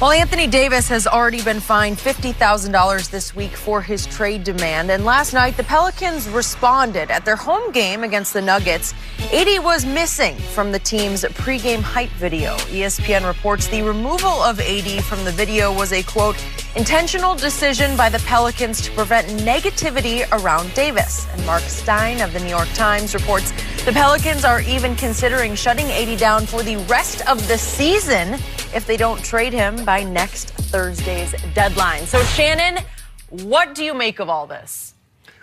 Well, Anthony Davis has already been fined $50,000 this week for his trade demand. And last night, the Pelicans responded. At their home game against the Nuggets, AD was missing from the team's pregame hype video. ESPN reports the removal of AD from the video was a, quote, intentional decision by the Pelicans to prevent negativity around Davis. And Mark Stein of the New York Times reports the Pelicans are even considering shutting AD down for the rest of the season if they don't trade him by next Thursday's deadline. So, Shannon, what do you make of all this?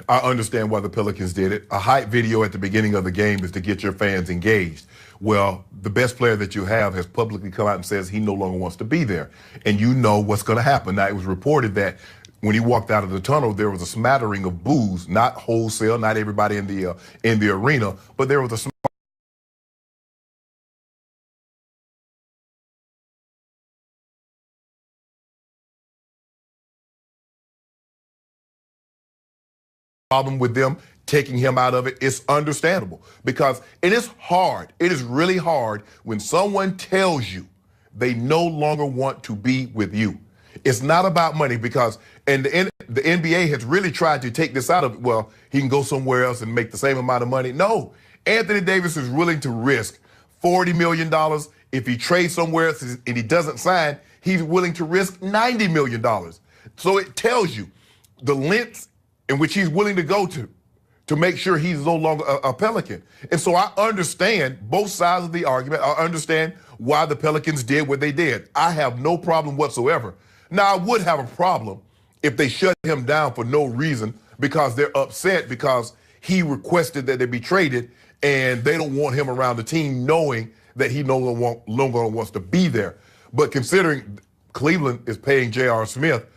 I understand why the Pelicans did it. A hype video at the beginning of the game is to get your fans engaged. Well, the best player that you have has publicly come out and says he no longer wants to be there. And you know what's going to happen. Now, it was reported that when he walked out of the tunnel, there was a smattering of boos, not wholesale, not everybody in the arena, but there was a problem with them taking him out of it. It's understandable because it is hard. It is really hard when someone tells you they no longer want to be with you. It's not about money because, and the NBA has really tried to take this out of it. Well, he can go somewhere else and make the same amount of money. No, Anthony Davis is willing to risk $40 million. If he trades somewhere else and he doesn't sign, he's willing to risk $90 million. So it tells you the lengths in which he's willing to go to make sure he's no longer a Pelican. And so I understand both sides of the argument. I understand why the Pelicans did what they did. I have no problem whatsoever. Now, I would have a problem if they shut him down for no reason because they're upset because he requested that they be traded and they don't want him around the team knowing that he no longer wants to be there. But considering Cleveland is paying J.R. Smith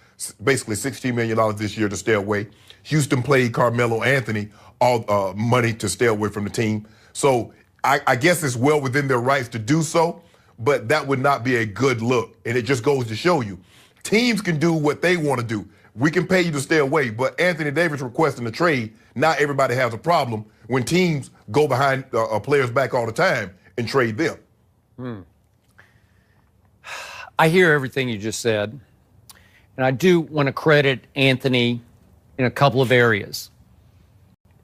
basically $16 million this year to stay away, Houston paid Carmelo Anthony all money to stay away from the team. So I guess it's well within their rights to do so, but that would not be a good look. And it just goes to show you, teams can do what they want to do. We can pay you to stay away, but Anthony Davis requesting a trade, not everybody has a problem when teams go behind players back all the time and trade them. I hear everything you just said, and I do want to credit Anthony in a couple of areas.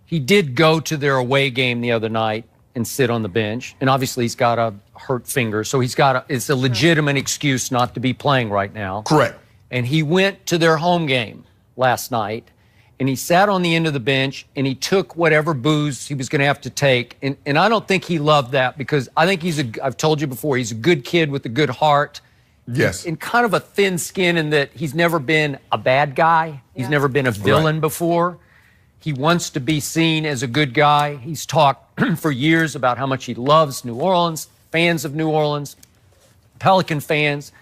He did go to their away game the other night and sit on the bench, and obviously he's got a hurt finger, so it's a legitimate excuse not to be playing right now. Correct. And he went to their home game last night, and he sat on the end of the bench, and he took whatever booze he was going to have to take, and I don't think he loved that because I think I've told you before, he's a good kid with a good heart. Yes. And kind of a thin skin in that he's never been a bad guy. He's never been a villain before. He wants to be seen as a good guy. He's talked for years about how much he loves New Orleans, fans of New Orleans, Pelican fans.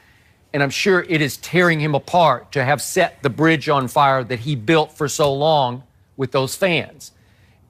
And I'm sure it is tearing him apart to have set the bridge on fire that he built for so long with those fans.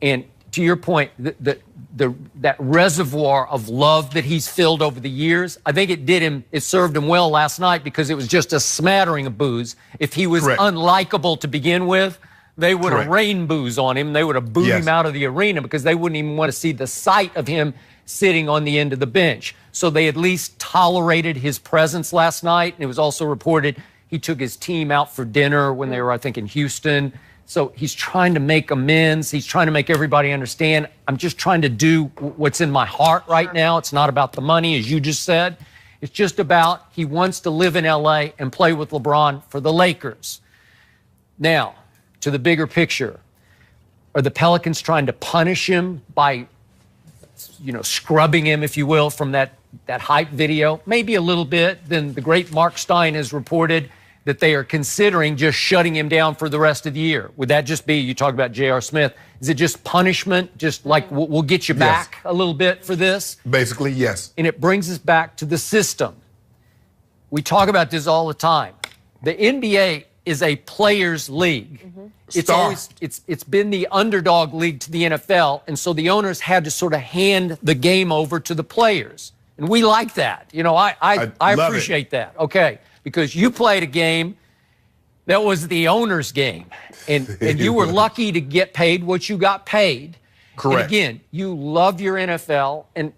And to your point, that reservoir of love that he's filled over the years, I think it served him well last night because it was just a smattering of booze. If he was unlikable to begin with, they would have rained booze on him. They would have booed him out of the arena because they wouldn't even want to see the sight of him sitting on the end of the bench. So they at least tolerated his presence last night. And it was also reported he took his team out for dinner when they were, I think, in Houston. So he's trying to make amends. He's trying to make everybody understand, I'm just trying to do what's in my heart right now. It's not about the money, as you just said. It's just about he wants to live in L.A. and play with LeBron for the Lakers. Now, to the bigger picture, are the Pelicans trying to punish him by, scrubbing him, if you will, from that hype video? Maybe a little bit. Then the great Mark Stein has reported that they are considering just shutting him down for the rest of the year. Would that just be, you talk about J.R. Smith, is it just punishment, just like we'll get you back a little bit for this? Basically, yes. And it brings us back to the system. We talk about this all the time. The NBA is a players' league. It's been the underdog league to the NFL, and so the owners had to sort of hand the game over to the players. And we like that. I appreciate that. Okay. Because you played a game that was the owner's game. And you were lucky to get paid what you got paid. Correct. And again, you love your NFL, and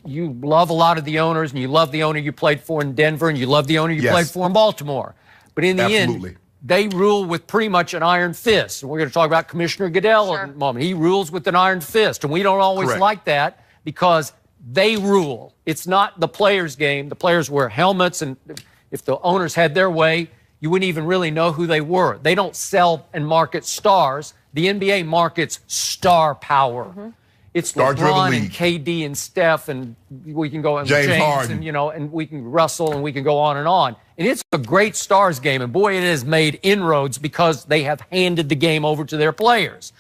you love a lot of the owners, and you love the owner you played for in Denver, and you love the owner you played for in Baltimore. But in the end, they rule with pretty much an iron fist. And we're going to talk about Commissioner Goodell in a moment. He rules with an iron fist, and we don't always like that because they rule. It's not the players' game. The players wear helmets, and if the owners had their way, you wouldn't even really know who they were. They don't sell and market stars. The NBA markets star power. It's LeBron and KD and Steph, and we can go and James Harden, and and we can Russell, and we can go on. And it's a great stars game, and boy, it has made inroads because they have handed the game over to their players.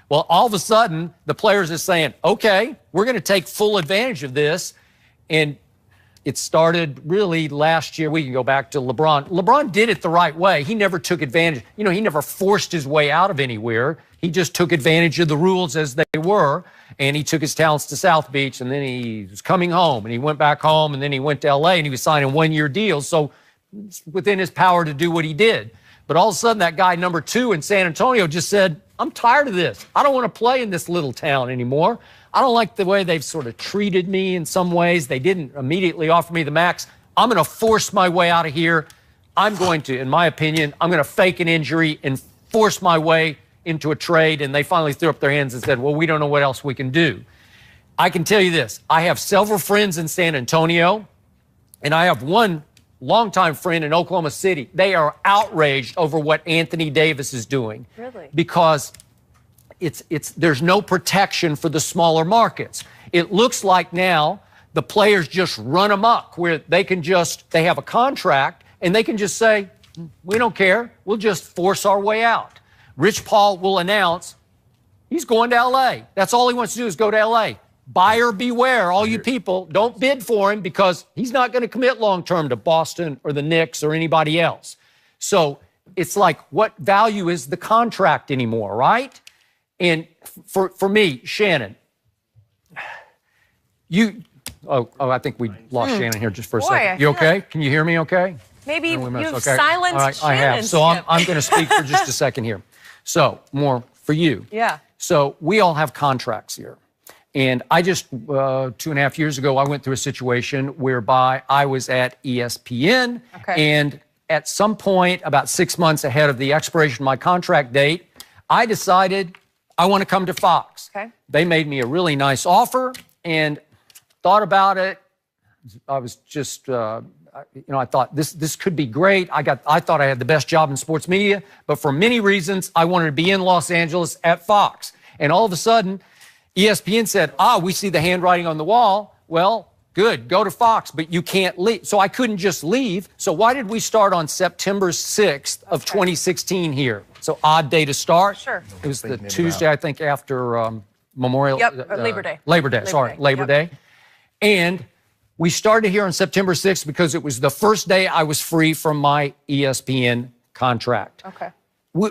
Well, all of a sudden, the players are saying, okay, we're going to take full advantage of this. And it started really last year. We can go back to LeBron. LeBron did it the right way. He never took advantage. He never forced his way out of anywhere. He just took advantage of the rules as they were, and he took his talents to South Beach, and then he was coming home, and he went back home, and then he went to L.A., and he was signing one-year deals. So it's within his power to do what he did. But all of a sudden, that guy number 2 in San Antonio just said, I'm tired of this. I don't want to play in this little town anymore. I don't like the way they've sort of treated me in some ways. They didn't immediately offer me the max. I'm going to force my way out of here. I'm going to, in my opinion, I'm going to fake an injury and force my way into a trade. And they finally threw up their hands and said, well, we don't know what else we can do. I can tell you this. I have several friends in San Antonio, and I have one longtime friend in Oklahoma City. They are outraged over what Anthony Davis is doing. Really? Because there's no protection for the smaller markets. It looks like now the players just run amok where they have a contract and they can just say, we don't care. We'll just force our way out. Rich Paul will announce he's going to L.A. That's all he wants to do is go to L.A. Buyer beware, all you people. Don't bid for him because he's not going to commit long-term to Boston or the Knicks or anybody else. So it's like, what value is the contract anymore, right? And for me, Shannon, I think we lost Shannon here just for a second. You okay? Can you hear me okay? Maybe you've silenced Shannon. I have. So I'm going to speak for just a second here. So more for you. Yeah. So we all have contracts here. And I just, 2.5 years ago, I went through a situation whereby I was at ESPN. And at some point, about 6 months ahead of the expiration of my contract date, I decided I want to come to Fox. They made me a really nice offer and thought about it. I was just, I thought this could be great. I thought I had the best job in sports media, but for many reasons, I wanted to be in Los Angeles at Fox. And all of a sudden, ESPN said, we see the handwriting on the wall. Well, good, go to Fox, but you can't leave. So I couldn't just leave. So why did we start on September 6th of 2016 here? So odd day to start. Sure. It was the Tuesday, I think, after Memorial. Labor Day. Labor Day. And we started here on September 6th because it was the first day I was free from my ESPN contract.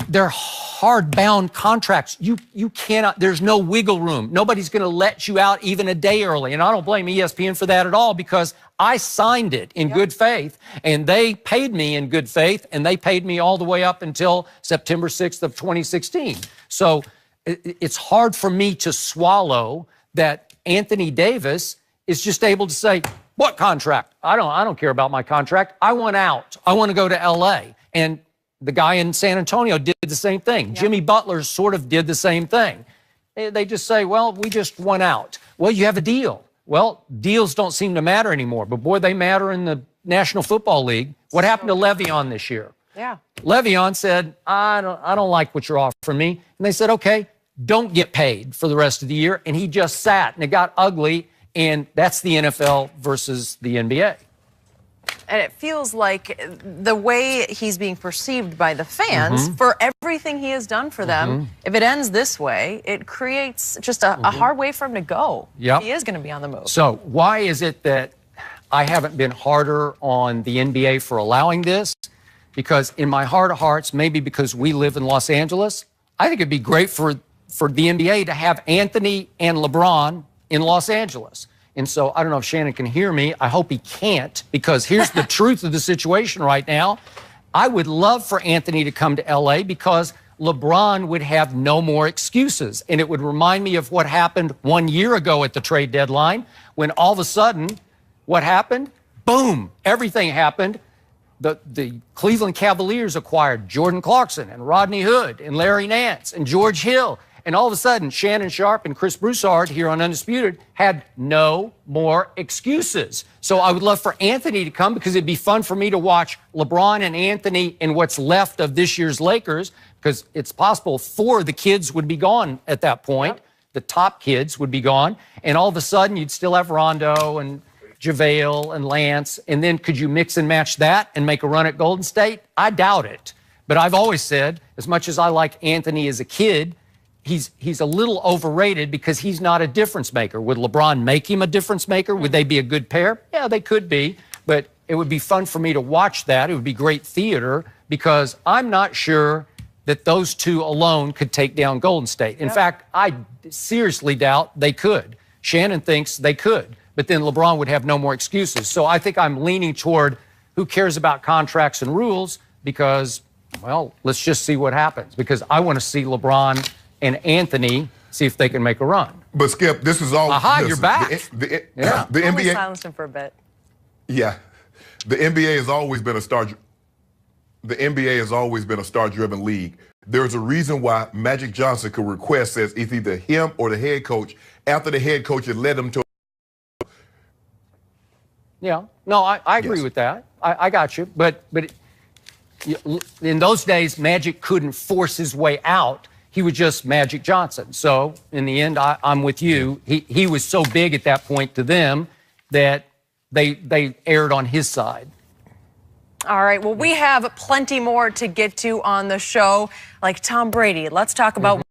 They're hard-bound contracts. You cannot, there's no wiggle room. Nobody's going to let you out even a day early. And I don't blame ESPN for that at all because I signed it in good faith, and they paid me in good faith, and they paid me all the way up until September 6th of 2016. So it's hard for me to swallow that Anthony Davis is just able to say, what contract? I don't care about my contract. I want out. I want to go to L.A. And the guy in San Antonio did the same thing. Jimmy Butler sort of did the same thing. They just say, well, we just want out. Well, you have a deal. Well, deals don't seem to matter anymore, but boy, they matter in the National Football League. What happened to Le'Veon this year? Le'Veon said, I don't like what you're offering me. And they said, okay, don't get paid for the rest of the year. And he just sat, and it got ugly, and that's the NFL versus the NBA. And it feels like the way he's being perceived by the fans for everything he has done for them, if it ends this way, it creates just a hard way for him to go. He is going to be on the move. So why is it that I haven't been harder on the NBA for allowing this? Because in my heart of hearts, maybe because we live in Los Angeles, I think it'd be great for the NBA to have Anthony and LeBron in Los Angeles. And so I don't know if Shannon can hear me. I hope he can't, because here's the truth of the situation right now. I would love for Anthony to come to L.A. because LeBron would have no more excuses. And it would remind me of what happened 1 year ago at the trade deadline, when all of a sudden, what happened? Boom, everything happened. The Cleveland Cavaliers acquired Jordan Clarkson and Rodney Hood and Larry Nance and George Hill. And all of a sudden, Shannon Sharpe and Chris Broussard here on Undisputed had no more excuses. So I would love for Anthony to come, because it'd be fun for me to watch LeBron and Anthony in what's left of this year's Lakers, because it's possible 4 of the kids would be gone at that point. Yep. The top kids would be gone. And all of a sudden, you'd still have Rondo and JaVale and Lance. And then could you mix and match that and make a run at Golden State? I doubt it. But I've always said, as much as I like Anthony as a kid, he's a little overrated because he's not a difference maker. Would LeBron make him a difference maker? Would they be a good pair? Yeah, they could be. But it would be fun for me to watch that. It would be great theater, because I'm not sure that those two alone could take down Golden State. In fact, I seriously doubt they could. Shannon thinks they could, but then LeBron would have no more excuses. So I think I'm leaning toward who cares about contracts and rules, because, well, let's just see what happens, because I want to see LeBron and Anthony see if they can make a run. But Skip, this is all. Aha, you're back. The NBA silenced him for a bit. Yeah, the NBA has always been a star. The NBA has always been a star-driven league. There's a reason why Magic Johnson could request as it's either him or the head coach after the head coach had led him to. Yeah, no, I agree with that. I got you, but in those days, Magic couldn't force his way out. He was just Magic Johnson. So in the end, I'm with you. He was so big at that point to them that they erred on his side. All right. Well, we have plenty more to get to on the show, like Tom Brady. Let's talk about